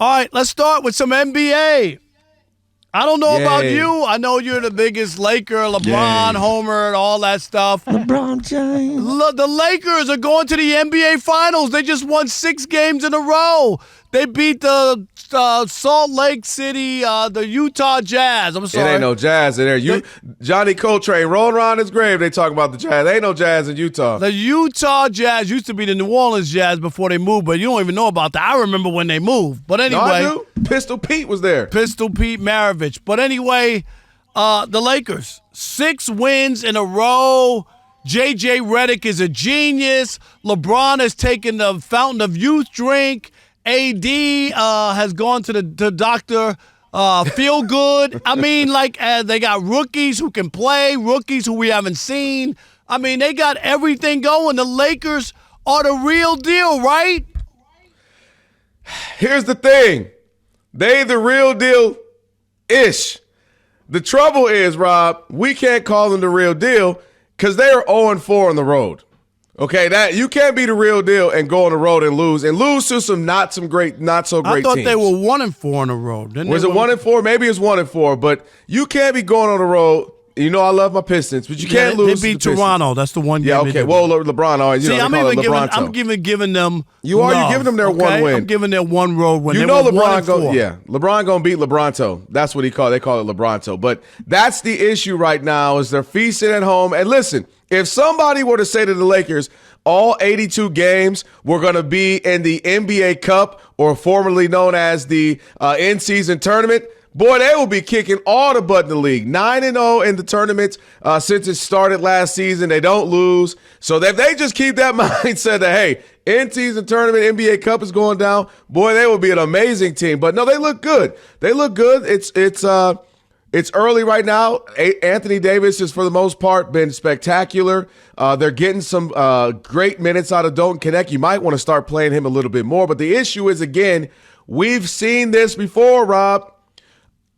All right, let's start with some NBA. I don't know about you. I know you're the biggest Laker, LeBron, Homer, and all that stuff. LeBron James. The Lakers are going to the NBA Finals. They just won 6 games in a row. They beat the Salt Lake City, the Utah Jazz. I'm sorry. It ain't no Jazz in there. Johnny Coltrane rolling around his grave. They talk about the Jazz. There ain't no Jazz in Utah. The Utah Jazz used to be the New Orleans Jazz before they moved, but you don't even know about that. I remember when they moved. But anyway. No, I do. Pistol Pete was there. Pistol Pete Maravich. But anyway, the Lakers, 6 wins in a row. J.J. Redick is a genius. LeBron has taken the Fountain of Youth drink. AD has gone to the doctor. Feel good. I mean, they got rookies who can play, rookies who we haven't seen. I mean, they got everything going. The Lakers are the real deal, right? Here's the thing. They the real deal-ish. The trouble is, Rob, we can't call them the real deal because they are 0-4 on the road. Okay, that you can't be the real deal and go on the road and lose to some not so great teams. I thought they were 1-4 on the road. Was it 1-4? Maybe it's 1-4, but you can't be going on the road. You know I love my Pistons, but you can't lose. They beat Toronto. That's the one game. Yeah, okay. Well, LeBron. All right, I'm giving them. You are. You're giving them their one win. I'm giving them one road win. You know LeBron LeBron gonna beat LeBronto. That's what they call it LeBronto. But that's the issue right now is they're feasting at home. And listen, if somebody were to say to the Lakers, all 82 games were going to be in the NBA Cup, or formerly known as the in-season tournament, boy, they will be kicking all the butt in the league. 9-0 in the tournament since it started last season. They don't lose. So if they just keep that mindset that, hey, in-season tournament, NBA Cup is going down, boy, they will be an amazing team. But no, they look good. They look good. It's early right now. Anthony Davis has, for the most part, been spectacular. They're getting some great minutes out of Dalton Knecht. You might want to start playing him a little bit more. But the issue is, again, we've seen this before, Rob.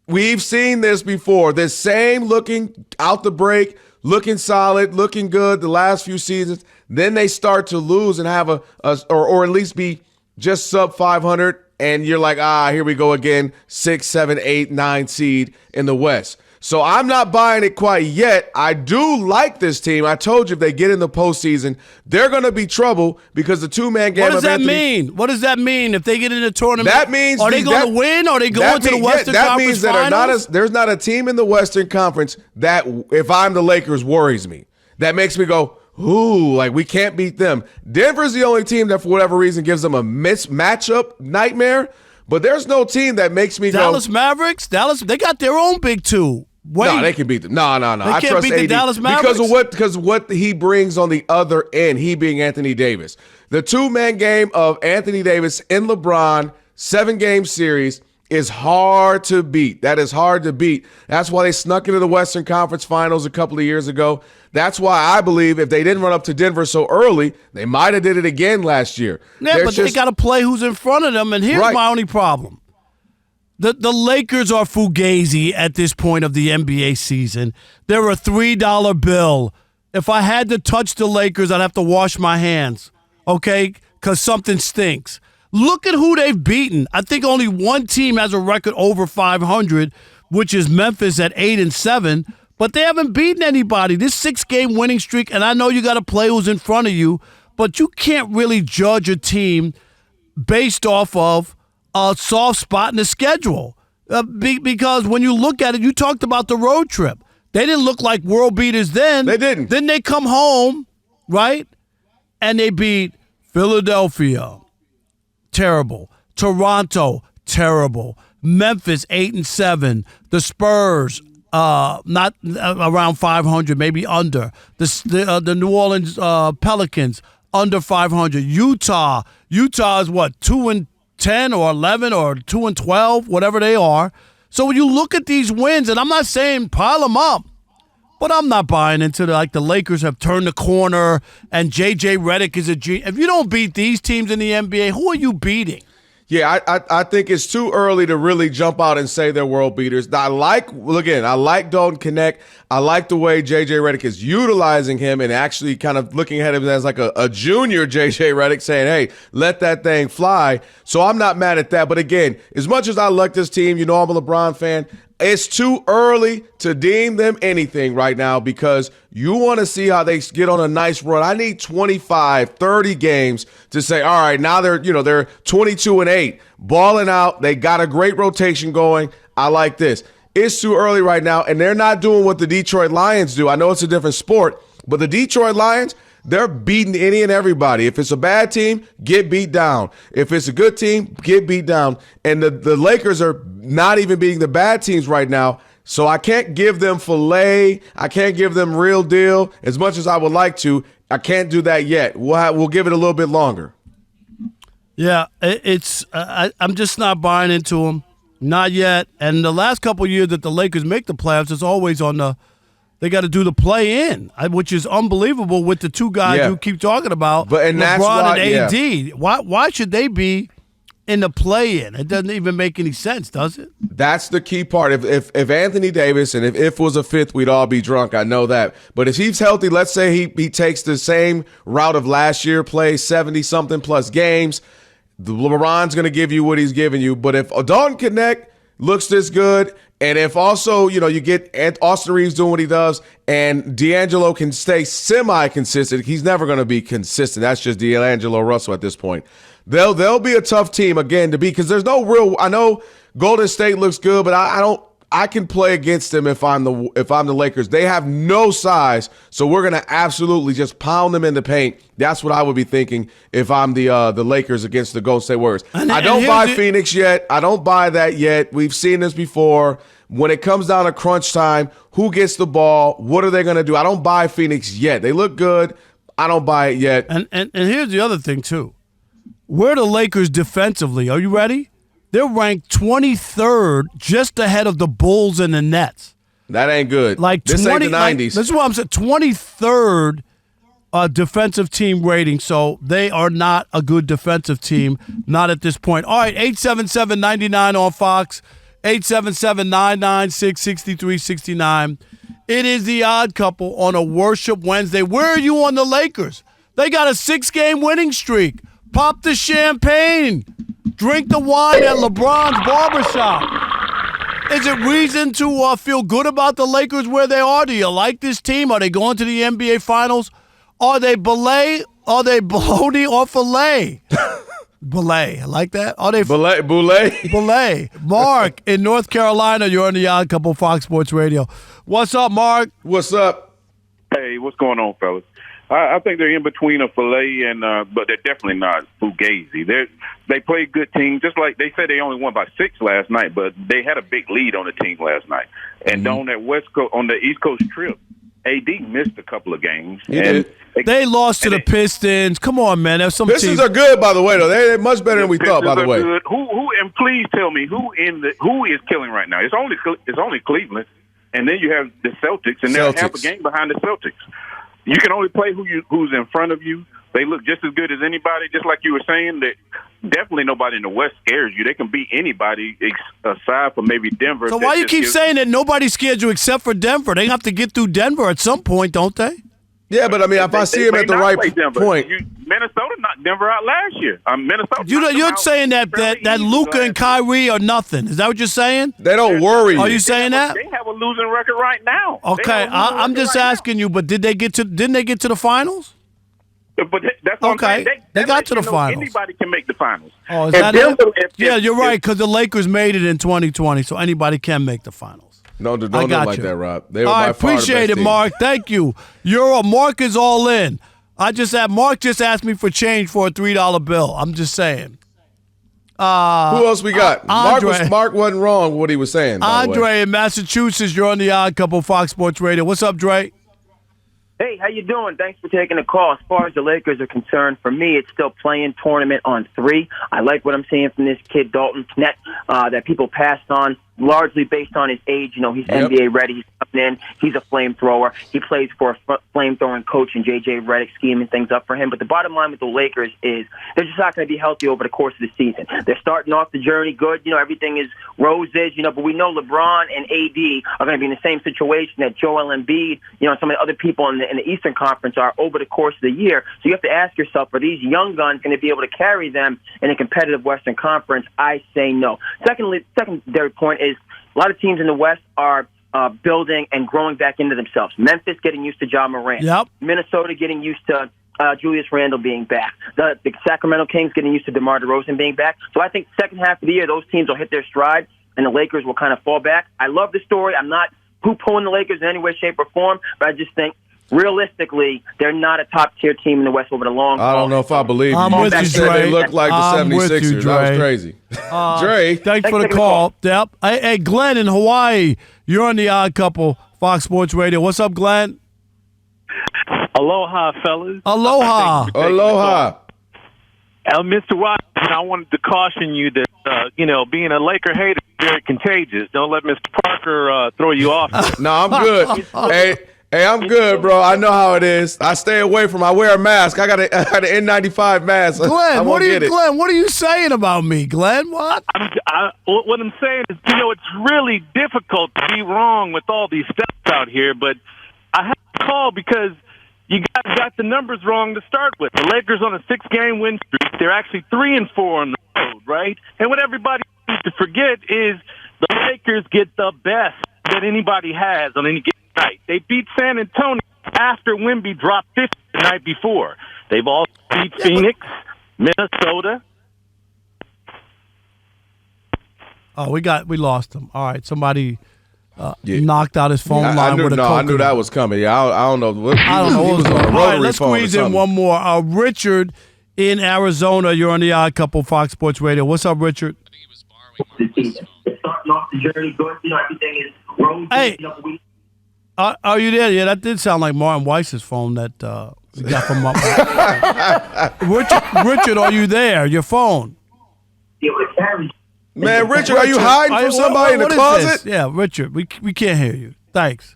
We've seen this before. This same looking out the break, looking solid, looking good the last few seasons. Then they start to lose and have or at least be just sub 500. And you're like, here we go again, 6, 7, 8, 9 seed in the West. So I'm not buying it quite yet. I do like this team. I told you if they get in the postseason, they're going to be trouble because the two-man game. What does that mean? What does that mean if they get in the tournament? That means are they going to win? Or are they going to the Western Conference That means that there's not a team in the Western Conference that, if I'm the Lakers, worries me. That makes me go, ooh, like we can't beat them. Denver's the only team that for whatever reason gives them a matchup nightmare, but there's no team that makes me Dallas Mavericks? They got their own big two. Wait. No, they can beat them. No. I trust beat AD the Dallas Mavericks because of what he brings on the other end, he being Anthony Davis. The two-man game of Anthony Davis and LeBron, 7-game series, is hard to beat. That is hard to beat. That's why they snuck into the Western Conference Finals a couple of years ago. That's why I believe if they didn't run up to Denver so early, they might have did it again last year. Yeah, but they got to play who's in front of them, and here's my only problem. The Lakers are fugazi at this point of the NBA season. They're a $3 bill. If I had to touch the Lakers, I'd have to wash my hands, okay, because something stinks. Look at who they've beaten. I think only one team has a record over 500, which is Memphis at 8-7, but they haven't beaten anybody. This 6-game winning streak, and I know you got to play who's in front of you, but you can't really judge a team based off of a soft spot in the schedule. Because when you look at it, you talked about the road trip. They didn't look like world beaters then. They didn't. Then they come home, right? And they beat Philadelphia. Terrible. Toronto, terrible. Memphis, 8-7. The Spurs, not around 500, maybe under. The New Orleans Pelicans, under 500. Utah is what, 2-10 or 11 or 2-12, whatever they are. So when you look at these wins, and I'm not saying pile them up, but I'm not buying into the Lakers have turned the corner and J.J. Redick is a G. If you don't beat these teams in the NBA, who are you beating? Yeah, I think it's too early to really jump out and say they're world beaters. I like Dalton Knecht. I like the way J.J. Redick is utilizing him and actually kind of looking at him as like a junior J.J. Redick, saying, hey, let that thing fly. So I'm not mad at that. But again, as much as I like this team, I'm a LeBron fan, it's too early to deem them anything right now because you want to see how they get on a nice run. I need 25, 30 games to say, all right, now they're 22-8, balling out. They got a great rotation going. I like this. It's too early right now, and they're not doing what the Detroit Lions do. I know it's a different sport, but the Detroit Lions, they're beating any and everybody. If it's a bad team, get beat down. If it's a good team, get beat down. And the Lakers are not even beating the bad teams right now. So I can't give them filet. I can't give them real deal as much as I would like to. I can't do that yet. We'll give it a little bit longer. Yeah, I'm just not buying into them. Not yet. And the last couple of years that the Lakers make the playoffs, it's always they got to do the play-in, which is unbelievable with the two guys you keep talking about, LeBron and AD. Why should they be in the play-in? It doesn't even make any sense, does it? That's the key part. If Anthony Davis, and if was a fifth, we'd all be drunk. I know that. But if he's healthy, let's say he takes the same route of last year, plays 70-something plus games, LeBron's going to give you what he's giving you. But if Dalton Knecht looks this good, and if also, you get Austin Reeves doing what he does, and D'Angelo can stay semi-consistent, he's never going to be consistent. That's just D'Angelo Russell at this point. They'll be a tough team again to beat because there's no real. I know Golden State looks good, but I can play against them if I'm the Lakers. They have no size, so we're gonna absolutely just pound them in the paint. That's what I would be thinking if I'm the Lakers against the Golden State Warriors. I don't buy Phoenix yet. I don't buy that yet. We've seen this before. When it comes down to crunch time, who gets the ball? What are they gonna do? I don't buy Phoenix yet. They look good. I don't buy it yet. And here's the other thing too. Where are the Lakers defensively? Are you ready? They're ranked 23rd, just ahead of the Bulls and the Nets. That ain't good. This ain't the 90s. This is what I'm saying. 23rd defensive team rating, so they are not a good defensive team, not at this point. All right, 877-99 on Fox, 877-996-6369. It is the Odd Couple on a Worship Wednesday. Where are you on the Lakers? They got a 6-game winning streak. Pop the champagne. Drink the wine at LeBron's barbershop. Is it reason to feel good about the Lakers where they are? Do you like this team? Are they going to the NBA Finals? Are they belay? Are they bologna or filet? Belay. I like that. Are they Belay? Belay. Mark in North Carolina, you're on the Odd Couple Fox Sports Radio. What's up, Mark? What's up? Hey, what's going on, fellas? I think they're in between a filet but they're definitely not fugazi. They play good teams, just like they said they only won by 6 last night, but they had a big lead on the team last night. And on that on the East Coast trip, AD missed a couple of games. They lost to the Pistons. Come on, man. There's some Pistons are good, by the way, though. They're much better than we thought, by the way. Good. Who? And please tell me who is killing right now? It's only Cleveland, and then you have the Celtics, and they're half a game behind the Celtics. You can only play who's in front of you. They look just as good as anybody. Just like you were saying, that definitely nobody in the West scares you. They can beat anybody aside from maybe Denver. So why you keep saying that nobody scares you except for Denver? They have to get through Denver at some point, don't they? Yeah, but I mean, if I see him at the right point. Minnesota knocked Denver out last year. Minnesota. You're saying that Luka and Kyrie are nothing. Is that what you're saying? They don't worry. Are you saying that? They have a losing record right now. Okay, I'm just asking you. But didn't they get to the finals? But that's what I'm saying. They got to the finals. Anybody can make the finals. Oh, is that it? Yeah, you're right, because the Lakers made it in 2020, so anybody can make the finals. No, don't do like that, Rob. They were all right, by far appreciate the it, best Mark. Thank you. Mark is all in. Mark just asked me for change for a $3 bill. I'm just saying. Who else we got? Mark wasn't wrong with what he was saying. Andre in Massachusetts, you're on the Odd Couple Fox Sports Radio. What's up, Dre? Hey, how you doing? Thanks for taking the call. As far as the Lakers are concerned, for me, it's still playing tournament on 3. I like what I'm seeing from this kid, Dalton Knecht, that people passed on, largely based on his age. He's NBA ready. He's in. He's a flamethrower. He plays for a flamethrowing coach and J.J. Redick scheming things up for him. But the bottom line with the Lakers is they're just not going to be healthy over the course of the season. They're starting off the journey good. Everything is roses, but we know LeBron and AD are going to be in the same situation that Joel Embiid, and some of the other people in the Eastern Conference are over the course of the year. So you have to ask yourself, are these young guns going to be able to carry them in a competitive Western Conference? I say no. Secondary point is a lot of teams in the West are building and growing back into themselves. Memphis getting used to Ja Morant. Yep. Minnesota getting used to Julius Randle being back. The Sacramento Kings getting used to DeMar DeRozan being back. So I think second half of the year, those teams will hit their stride, and the Lakers will kind of fall back. I love the story. I'm not poo-pooing the Lakers in any way, shape, or form, but I just think realistically, they're not a top-tier team in the West over the long haul. I don't know if I believe you. I'm with you, Dre. They look like the 76ers. That was crazy. Dre. Thanks for the call. Yep. Hey, Glenn in Hawaii, you're on the Odd Couple, Fox Sports Radio. What's up, Glenn? Aloha, fellas. Aloha. Aloha. Mr. Washington, I wanted to caution you that, being a Laker hater is very contagious. Don't let Mr. Parker throw you off. No, I'm good. Hey, I'm good, bro. I know how it is. I stay away from. I wear a mask. I got an N95 mask. Glenn, what are you saying about me, Glenn? What? What I'm saying is, it's really difficult to be wrong with all these stats out here, but I have to call because you guys got the numbers wrong to start with. The Lakers on a 6-game win streak. They're actually 3-4 on the road, right? And what everybody needs to forget is the Lakers get the best that anybody has on any given night. They beat San Antonio after Wemby dropped 50 the night before. They've also beat Phoenix, Minnesota. Oh, we lost him. All right, somebody knocked out his phone line with a coconut. I knew that was coming. Yeah, I don't know. I don't know what was going on. All right, let's squeeze in one more. Richard in Arizona, you're on the Odd Couple, Fox Sports Radio. What's up, Richard? I think he was borrowing. Starting off the journey good. Everything is roses. Hey. Are you there? Yeah, that did sound like Martin Weiss's phone that he got from Richard, are you there? Your phone. Man, Richard, are you hiding from somebody in the closet? Yeah, Richard, we can't hear you. Thanks.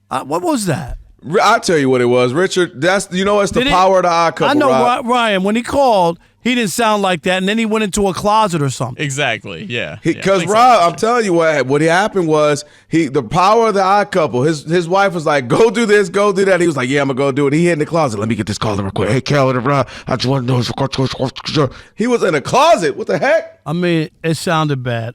What was that? I'll tell you what it was, Richard. It's the power of the Odd Couple. I know, Ryan, when he called, he didn't sound like that, and then he went into a closet or something. Exactly, yeah. Because Rob, I'm telling you what happened was the power of the Odd Couple. His wife was like, "Go do this, go do that." He was like, "Yeah, I'm gonna go do it." He hid in the closet. Let me get this call real quick. Hey, Kelvin and Rob, I just want to know. He was in a closet. What the heck? I mean, it sounded bad.